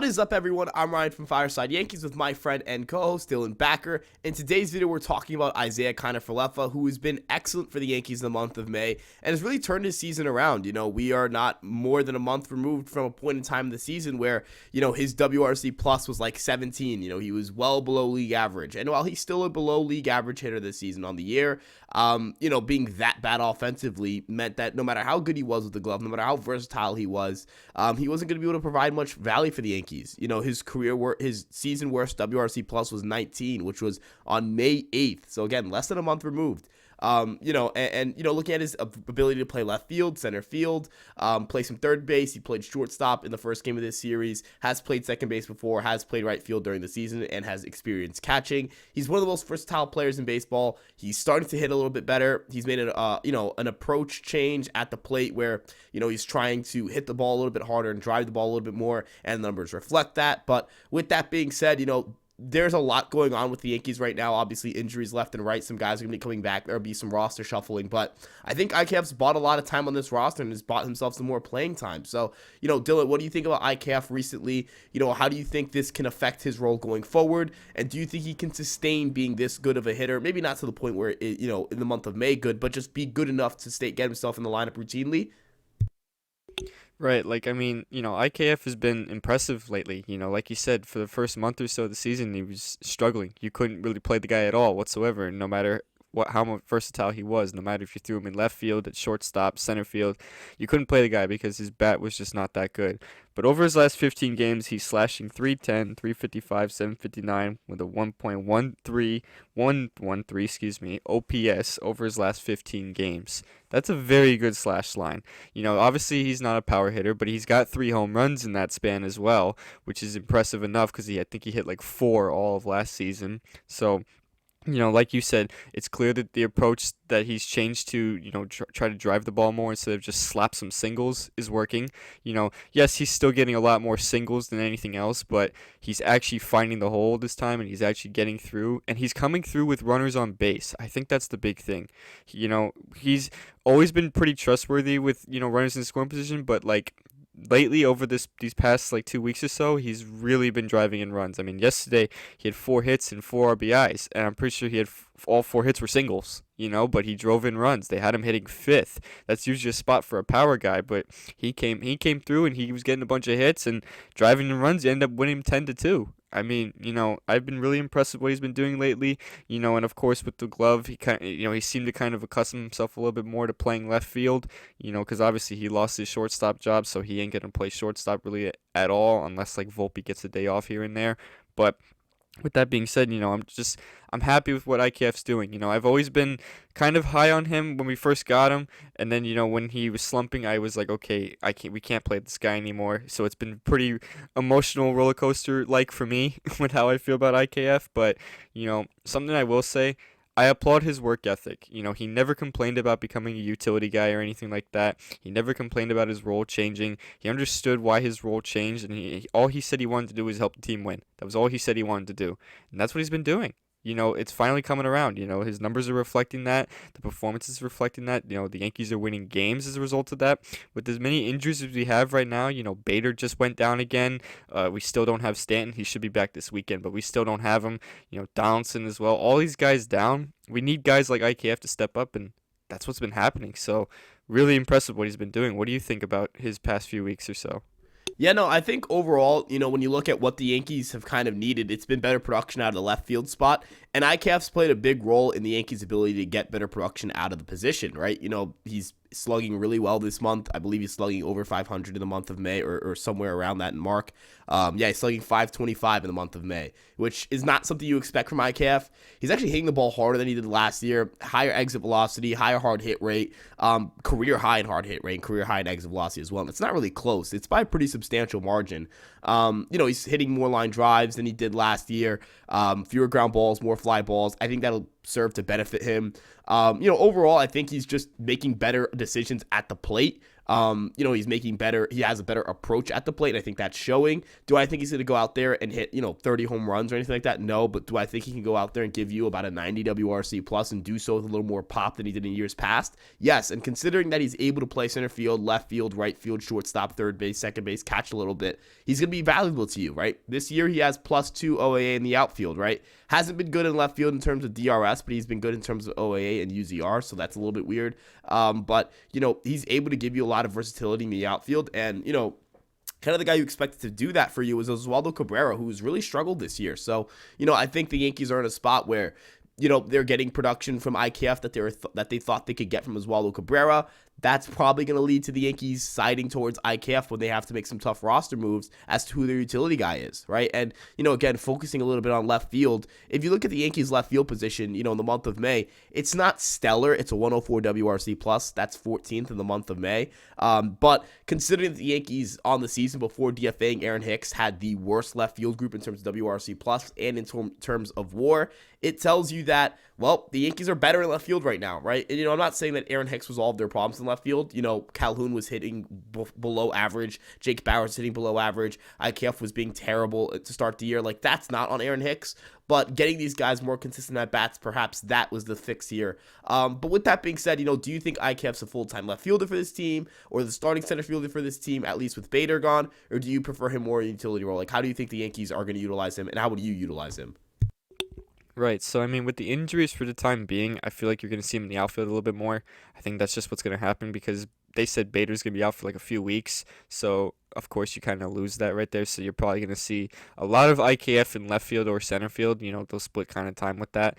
What is up, everyone? I'm Ryan from Fireside Yankees with my friend and co-host Dylan Backer. In today's video, we're talking about Isiah Kiner-Falefa, who has been excellent for the Yankees in the month of May and has really turned his season around. We are not more than a month removed from a point in time in the season where, his WRC plus was like 17. He was well below league average. And while he's still a below league average hitter this season on the year, being that bad offensively meant that no matter how good he was with the glove, no matter how versatile he wasn't going to be able to provide much value for the Yankees. His season worst WRC plus was 19, which was on May 8th. So again, less than a month removed. Looking at his ability to play left field, center field, play some third base. He played shortstop in the first game of this series, has played second base before, has played right field during the season, and has experience catching. He's one of the most versatile players in baseball. He's starting to hit a little bit better. He's made an approach change at the plate where, he's trying to hit the ball a little bit harder and drive the ball a little bit more, and the numbers reflect that. But with that being said, there's a lot going on with the Yankees right now. Obviously, injuries left and right. Some guys are going to be coming back. There'll be some roster shuffling. But I think IKF's bought a lot of time on this roster and has bought himself some more playing time. So, Dylan, what do you think about IKF recently? How do you think this can affect his role going forward? And do you think he can sustain being this good of a hitter? Maybe not to the point where, in the month of May good, but just be good enough to get himself in the lineup routinely? Right, IKF has been impressive lately. Like you said, for the first month or so of the season, he was struggling. You couldn't really play the guy at all whatsoever, no matter how versatile he was. No matter if you threw him in left field, at shortstop, center field, you couldn't play the guy because his bat was just not that good. But over his last 15 games, he's slashing 310, 355, 759 with a 113 OPS over his last 15 games. That's a very good slash line. Obviously he's not a power hitter, but he's got 3 home runs in that span as well, which is impressive enough because I think he hit like 4 all of last season. So, like you said, it's clear that the approach that he's changed to, try to drive the ball more instead of just slap some singles is working. Yes, he's still getting a lot more singles than anything else, but he's actually finding the hole this time and he's actually getting through, and he's coming through with runners on base. I think that's the big thing. He's always been pretty trustworthy with, runners in scoring position, but lately, over these past 2 weeks or so, he's really been driving in runs. I mean, yesterday he had 4 hits and 4 RBIs, and I'm pretty sure he had all 4 hits were singles, but he drove in runs. They had him hitting 5th. That's usually a spot for a power guy, but he came through and he was getting a bunch of hits and driving in runs. You end up winning 10-2. I mean, I've been really impressed with what he's been doing lately, and of course with the glove, he he seemed to kind of accustom himself a little bit more to playing left field, because obviously he lost his shortstop job, so he ain't going to play shortstop really at all unless Volpe gets a day off here and there. But with that being said, I'm happy with what IKF's doing. I've always been kind of high on him when we first got him, and then when he was slumping, I was like, okay, we can't play this guy anymore. So it's been pretty emotional roller coaster for me with how I feel about IKF. But something I will say, I applaud his work ethic. He never complained about becoming a utility guy or anything like that. He never complained about his role changing. He understood why his role changed, and all he said he wanted to do was help the team win. That was all he said he wanted to do, and that's what he's been doing. It's finally coming around. His numbers are reflecting that. The performance is reflecting that. The Yankees are winning games as a result of that. With as many injuries as we have right now, Bader just went down again. We still don't have Stanton. He should be back this weekend, but we still don't have him. Donaldson as well. All these guys down. We need guys like IKF to step up, and that's what's been happening. So really impressive what he's been doing. What do you think about his past few weeks or so? Yeah, no, I think overall, when you look at what the Yankees have kind of needed, it's been better production out of the left field spot. And IKF's played a big role in the Yankees' ability to get better production out of the position, right? He's slugging really well this month. I believe he's slugging over 500 in the month of May or somewhere around that mark. He's slugging 525 in the month of May, which is not something you expect from IKF. He's actually hitting the ball harder than he did last year. Higher exit velocity, higher hard hit rate, career high in hard hit rate, and career high in exit velocity as well. And it's not really close. It's by a pretty substantial margin. He's hitting more line drives than he did last year. Fewer ground balls, more fly balls. I think that'll serve to benefit him. Overall, I think he's just making better decisions at the plate. He's making better. He has a better approach at the plate, and I think that's showing. Do I think he's going to go out there and hit 30 home runs or anything like that? No, but do I think he can go out there and give you about a 90 WRC plus and do so with a little more pop than he did in years past? Yes, and considering that he's able to play center field, left field, right field, shortstop, third base, second base, catch a little bit, he's going to be valuable to you, right? This year he has +2 OAA in the outfield, right? Hasn't been good in left field in terms of DRS, but he's been good in terms of OAA and UZR, so that's a little bit weird. But he's able to give you a lot of versatility in the outfield, and kind of the guy you expected to do that for you is Oswaldo Cabrera, who's really struggled this year. So, I think the Yankees are in a spot where, they're getting production from IKF that they thought they could get from Oswaldo Cabrera. That's probably going to lead to the Yankees siding towards IKF when they have to make some tough roster moves as to who their utility guy is, right? And, again, focusing a little bit on left field, if you look at the Yankees' left field position, in the month of May, it's not stellar. It's a 104 WRC+. Plus. That's 14th in the month of May. But considering that the Yankees on the season before DFAing Aaron Hicks had the worst left field group in terms of WRC+, Plus and in terms of WAR, it tells you that, well, the Yankees are better in left field right now, right? And, I'm not saying that Aaron Hicks was all of their problems in left field. Calhoun was hitting below average. Jake Bauers hitting below average. IKF was being terrible to start the year. Like, that's not on Aaron Hicks. But getting these guys more consistent at bats, perhaps that was the fix here. But with that being said, do you think IKF's a full-time left fielder for this team or the starting center fielder for this team, at least with Bader gone? Or do you prefer him more in a utility role? Like, how do you think the Yankees are going to utilize him, and how would you utilize him? Right, so I mean, with the injuries for the time being, I feel like you're going to see him in the outfield a little bit more. I think that's just what's going to happen because they said Bader's going to be out for like a few weeks. So, of course, you kind of lose that right there. So, you're probably going to see a lot of IKF in left field or center field. They'll split kind of time with that.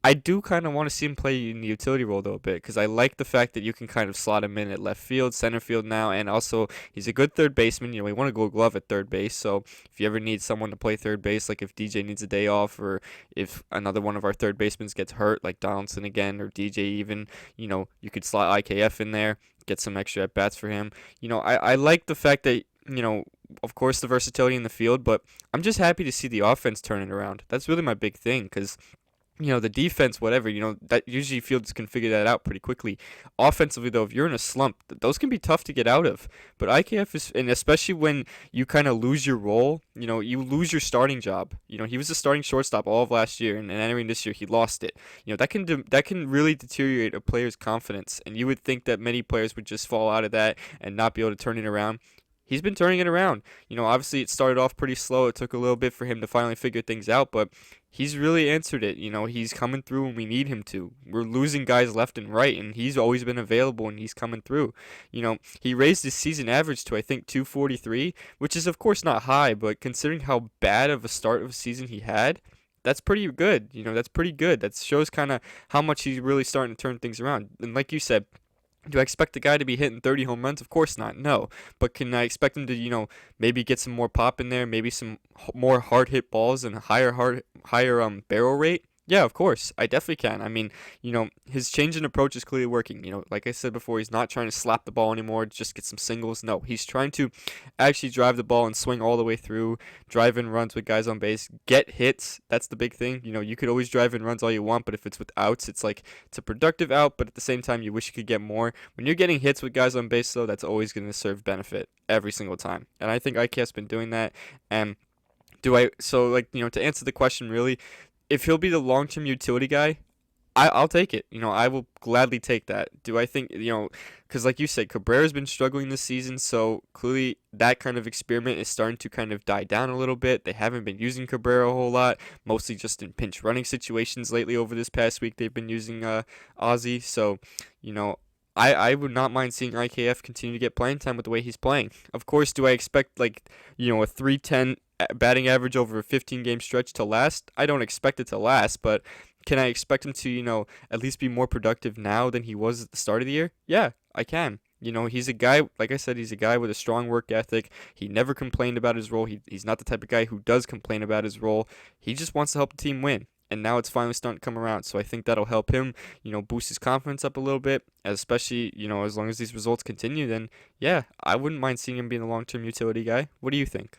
I do kind of want to see him play in the utility role, though, a bit, because I like the fact that you can kind of slot him in at left field, center field now, and also he's a good third baseman. We want to Gold Glove at third base, so if you ever need someone to play third base, like if DJ needs a day off, or if another one of our third basemen gets hurt, like Donaldson again, or DJ even, you could slot IKF in there, get some extra at-bats for him. I like the fact that, of course, the versatility in the field, but I'm just happy to see the offense turning around. That's really my big thing, because the defense, whatever, that usually fields can figure that out pretty quickly. Offensively, though, if you're in a slump, those can be tough to get out of. But IKF is, and especially when you kind of lose your role, you lose your starting job. He was a starting shortstop all of last year, and entering this year, he lost it. That can really deteriorate a player's confidence, and you would think that many players would just fall out of that and not be able to turn it around. He's been turning it around. Obviously it started off pretty slow. It took a little bit for him to finally figure things out, but he's really answered it. He's coming through when we need him to. We're losing guys left and right, and he's always been available, and he's coming through. He raised his season average to, I think, 243, which is, of course, not high, but considering how bad of a start of a season he had, that's pretty good. That's pretty good. That shows kind of how much he's really starting to turn things around. And like you said, do I expect the guy to be hitting 30 home runs? Of course not, no. But can I expect him to, maybe get some more pop in there, maybe some more hard hit balls and a higher barrel rate? Yeah, of course. I definitely can. I mean, his change in approach is clearly working. Like I said before, he's not trying to slap the ball anymore, just get some singles. No, he's trying to actually drive the ball and swing all the way through, drive in runs with guys on base, get hits. That's the big thing. You could always drive in runs all you want, but if it's with outs, it's like it's a productive out, but at the same time, you wish you could get more. When you're getting hits with guys on base, though, that's always going to serve benefit every single time. And I think IKF's been doing that. And to answer the question, really, if he'll be the long-term utility guy, I'll take it. I will gladly take that. Do I think, because like you said, Cabrera's been struggling this season, so clearly that kind of experiment is starting to kind of die down a little bit. They haven't been using Cabrera a whole lot, mostly just in pinch running situations lately over this past week. They've been using Ozzy, so, I would not mind seeing IKF continue to get playing time with the way he's playing. Of course, do I expect, a 310 batting average over a 15-game stretch to last? I don't expect it to last, but can I expect him to, at least be more productive now than he was at the start of the year? Yeah, I can. He's a guy, like I said, he's a guy with a strong work ethic. He never complained about his role. He's not the type of guy who does complain about his role. He just wants to help the team win. And now it's finally starting to come around. So I think that'll help him, boost his confidence up a little bit, especially, as long as these results continue, then, yeah, I wouldn't mind seeing him being a long-term utility guy. What do you think?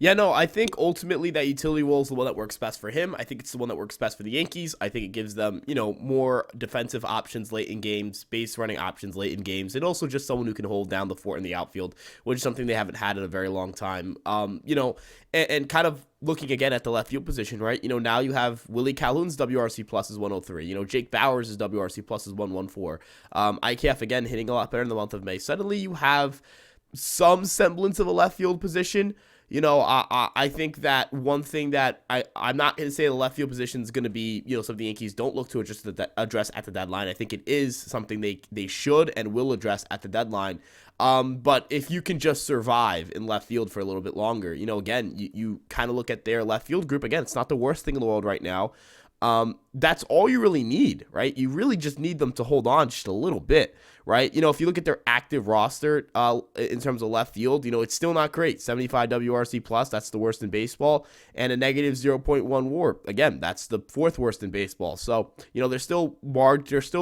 Yeah, no, I think ultimately that utility role is the one that works best for him. I think it's the one that works best for the Yankees. I think it gives them, more defensive options late in games, base running options late in games, and also just someone who can hold down the fort in the outfield, which is something they haven't had in a very long time. And kind of looking again at the left field position, right? Now you have Willie Calhoun's WRC plus is 103. Jake Bauers' WRC plus is 114. IKF again hitting a lot better in the month of May. Suddenly you have some semblance of a left field position. I think that one thing that I'm not going to say the left field position is going to be, something the Yankees don't look to address at the deadline. I think it is something they should and will address at the deadline. But if you can just survive in left field for a little bit longer, again, you kind of look at their left field group. Again, it's not the worst thing in the world right now. That's all you really need, right? You really just need them to hold on just a little bit, right? If you look at their active roster in terms of left field, it's still not great. 75 WRC plus, that's the worst in baseball, and a negative 0.1 WAR. Again, that's the fourth worst in baseball. So, they're still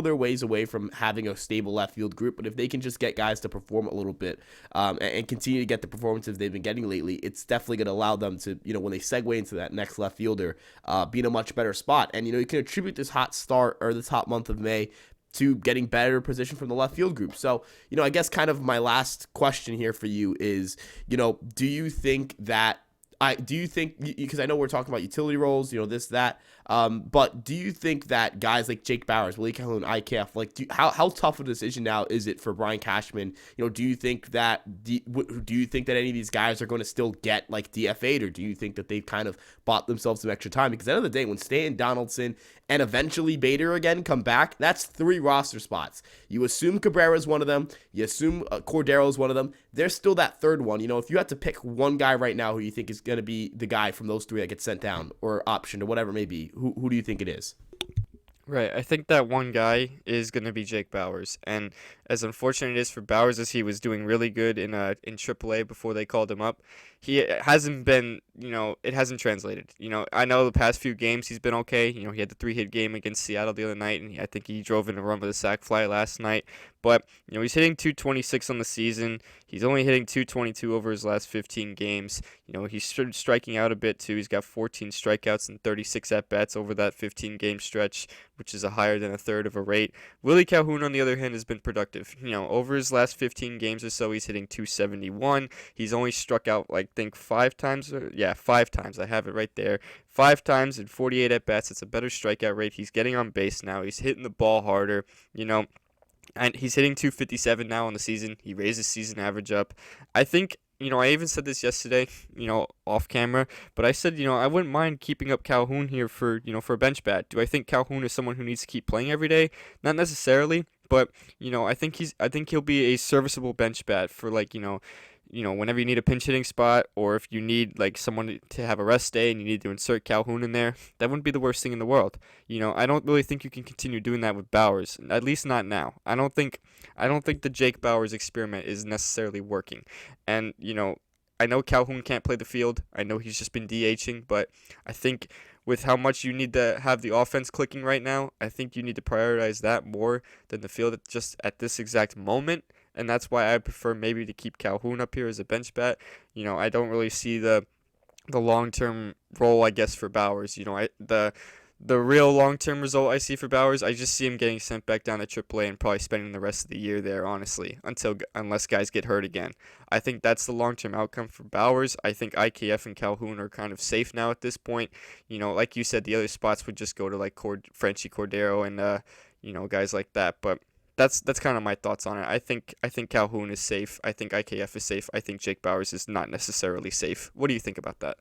their ways away from having a stable left field group, but if they can just get guys to perform a little bit and continue to get the performances they've been getting lately, it's definitely going to allow them to, when they segue into that next left fielder, be in a much better spot. And, you can attribute this hot start or this hot month of May to getting better position from the left field group. So, I guess kind of my last question here for you is, do you think, because I know we're talking about utility roles, this, that, but do you think that guys like Jake Bauers, Willie Calhoun, IKF, how tough of a decision now is it for Brian Cashman? Do you think that any of these guys are going to still get DFA'd, or do you think that they've kind of bought themselves some extra time? Because at the end of the day, when Stanton, Donaldson, and eventually Bader again come back, that's 3 roster spots. You assume Cabrera's one of them. You assume Cordero's one of them. There's still that third one. If you had to pick one guy right now who you think is going to be the guy from those 3 that gets sent down or optioned or whatever it may be, who do you think it is? Right, I think that one guy is going to be Jake Bauers, and as unfortunate it is for Bauers, as he was doing really good in AAA before they called him up, he hasn't been, it hasn't translated. I know the past few games he's been okay. He had the 3-hit game against Seattle the other night, and I think he drove in a run with a sac fly last night. But, he's hitting 226 on the season. He's only hitting 222 over his last 15 games. He's striking out a bit too. He's got 14 strikeouts and 36 at-bats over that 15-game stretch, which is a higher than a third of a rate. Willie Calhoun, on the other hand, has been productive. Over his last 15 games or so, he's hitting 271. He's only struck out, I think, 5 times. 5 times. I have it right there. 5 times and 48 at-bats. It's a better strikeout rate. He's getting on base now. He's hitting the ball harder, and he's hitting 257 now on the season. He raised his season average up. I think, I even said this yesterday, off camera, but I said, I wouldn't mind keeping up Calhoun here for a bench bat. Do I think Calhoun is someone who needs to keep playing every day? Not necessarily, but, I think he'll be a serviceable bench bat for whenever you need a pinch hitting spot, or if you need someone to have a rest day and you need to insert Calhoun in there, that wouldn't be the worst thing in the world. I don't really think you can continue doing that with Bauers, at least not now. I don't think the Jake Bauers experiment is necessarily working. And, I know Calhoun can't play the field. I know he's just been DHing, but I think with how much you need to have the offense clicking right now, I think you need to prioritize that more than the field just at this exact moment. And that's why I prefer maybe to keep Calhoun up here as a bench bat. I don't really see the long-term role, I guess, for Bauers. The real long-term result I see for Bauers, I just see him getting sent back down to AAA and probably spending the rest of the year there, honestly, unless guys get hurt again. I think that's the long-term outcome for Bauers. I think IKF and Calhoun are kind of safe now at this point. Like you said, the other spots would just go to Franchy Cordero and guys like that, but that's kind of my thoughts on it. I think Calhoun is safe. I think IKF is safe. I think Jake Bauers is not necessarily safe. What do you think about that?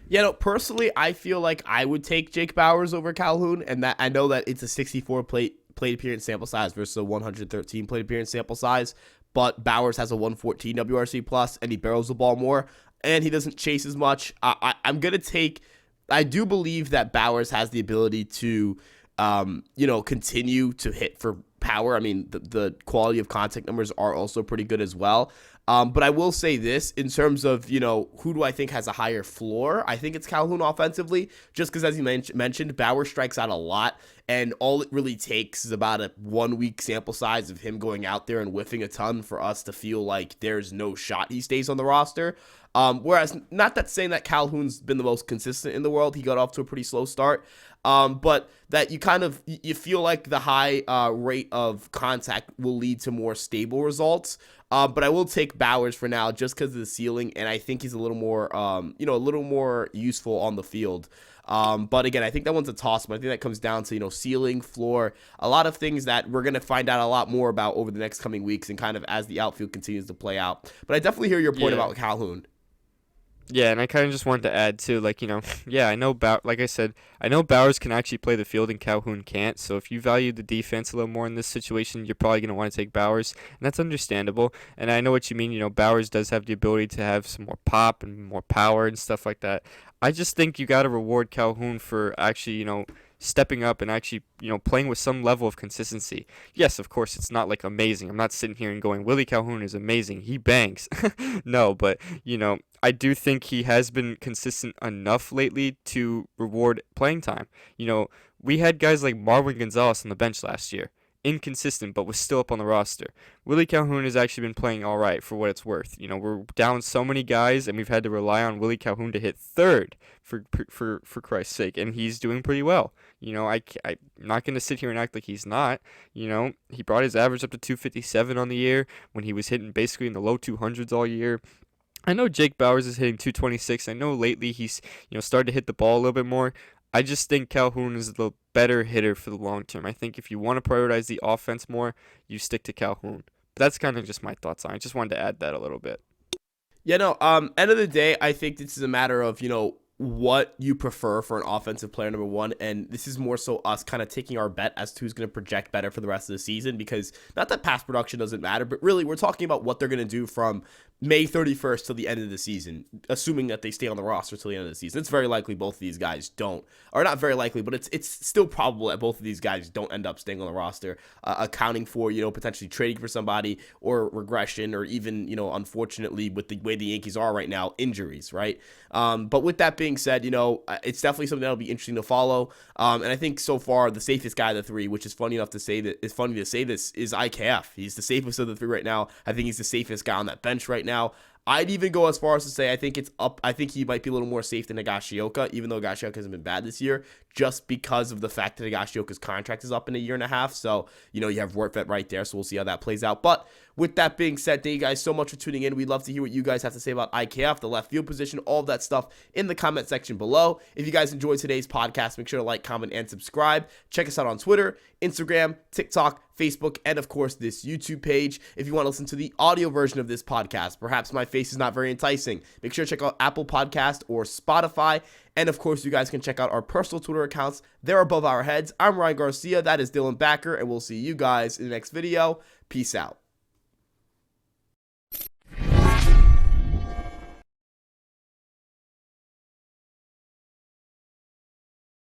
Yeah, no, personally, I feel like I would take Jake Bauers over Calhoun, and that I know that it's a 64 plate appearance sample size versus a 113 plate appearance sample size, but Bauers has a 114 WRC plus, and he barrels the ball more, and he doesn't chase as much. I do believe that Bauers has the ability to, continue to hit for power. I mean, the quality of contact numbers are also pretty good as well. But I will say this in terms of, who do I think has a higher floor? I think it's Calhoun offensively, just because, as you mentioned, Bauer strikes out a lot, and all it really takes is about a 1-week sample size of him going out there and whiffing a ton for us to feel like there's no shot he stays on the roster. Whereas, not that saying that Calhoun's been the most consistent in the world. He got off to a pretty slow start. But that you feel like the high rate of contact will lead to more stable results. But I will take Bowers for now just because of the ceiling, and I think he's a little more, a little more useful on the field. But again, I think that one's a toss. But I think that comes down to, ceiling, floor, a lot of things that we're going to find out a lot more about over the next coming weeks and kind of as the outfield continues to play out. But I definitely hear your point about Calhoun. Yeah, and I kind of just wanted to add too, I know like I said, I know Bowers can actually play the field and Calhoun can't. So if you value the defense a little more in this situation, you're probably going to want to take Bowers, and that's understandable. And I know what you mean. Bowers does have the ability to have some more pop and more power and stuff like that. I just think you got to reward Calhoun for actually, stepping up and actually, playing with some level of consistency. Yes, of course, it's not like amazing. I'm not sitting here and going, Willie Calhoun is amazing. He bangs. No, but, I do think he has been consistent enough lately to reward playing time. We had guys like Marwin Gonzalez on the bench last year. Inconsistent, but was still up on the roster. Willie Calhoun has actually been playing all right for what it's worth. We're down so many guys, and we've had to rely on Willie Calhoun to hit third for Christ's sake, and he's doing pretty well. I'm not going to sit here and act like he's not. He brought his average up to 257 on the year when he was hitting basically in the low 200s all year. I know Jake Bowers is hitting 226. I know lately he's started to hit the ball a little bit more. I just think Calhoun is the better hitter for the long term. I think if you want to prioritize the offense more, you stick to Calhoun. But that's kind of just my thoughts on it. I just wanted to add that a little bit. Yeah, no, end of the day, I think this is a matter of, what you prefer for an offensive player, number one, and this is more so us kind of taking our bet as to who's going to project better for the rest of the season, because not that past production doesn't matter, but really we're talking about what they're going to do from May 31st till the end of the season, assuming that they stay on the roster till the end of the season. It's very likely both of these guys don't, or not very likely, but it's still probable that both of these guys don't end up staying on the roster, accounting for, potentially trading for somebody or regression, or even, unfortunately with the way the Yankees are right now, injuries, right? But with that being said, it's definitely something that'll be interesting to follow. And I think so far the safest guy of the three, which is funny to say this, is IKF. He's the safest of the three right now. I think he's the safest guy on that bench right now. I'd even go as far as to say I think it's up. I think he might be a little more safe than Higashioka, even though Higashioka hasn't been bad this year, just because of the fact that Higashioka's contract is up in a year and a half. So, you have Wortvet right there, so we'll see how that plays out. But with that being said, thank you guys so much for tuning in. We'd love to hear what you guys have to say about IKF, the left field position, all of that stuff in the comment section below. If you guys enjoyed today's podcast, make sure to like, comment, and subscribe. Check us out on Twitter, Instagram, TikTok, Facebook, and of course this YouTube page. If you want to listen to the audio version of this podcast, perhaps my face is not very enticing, make sure to check out Apple Podcast or Spotify. And of course, you guys can check out our personal Twitter accounts. They're above our heads. I'm Ryan Garcia. That is Dylan Backer. And we'll see you guys in the next video. Peace out.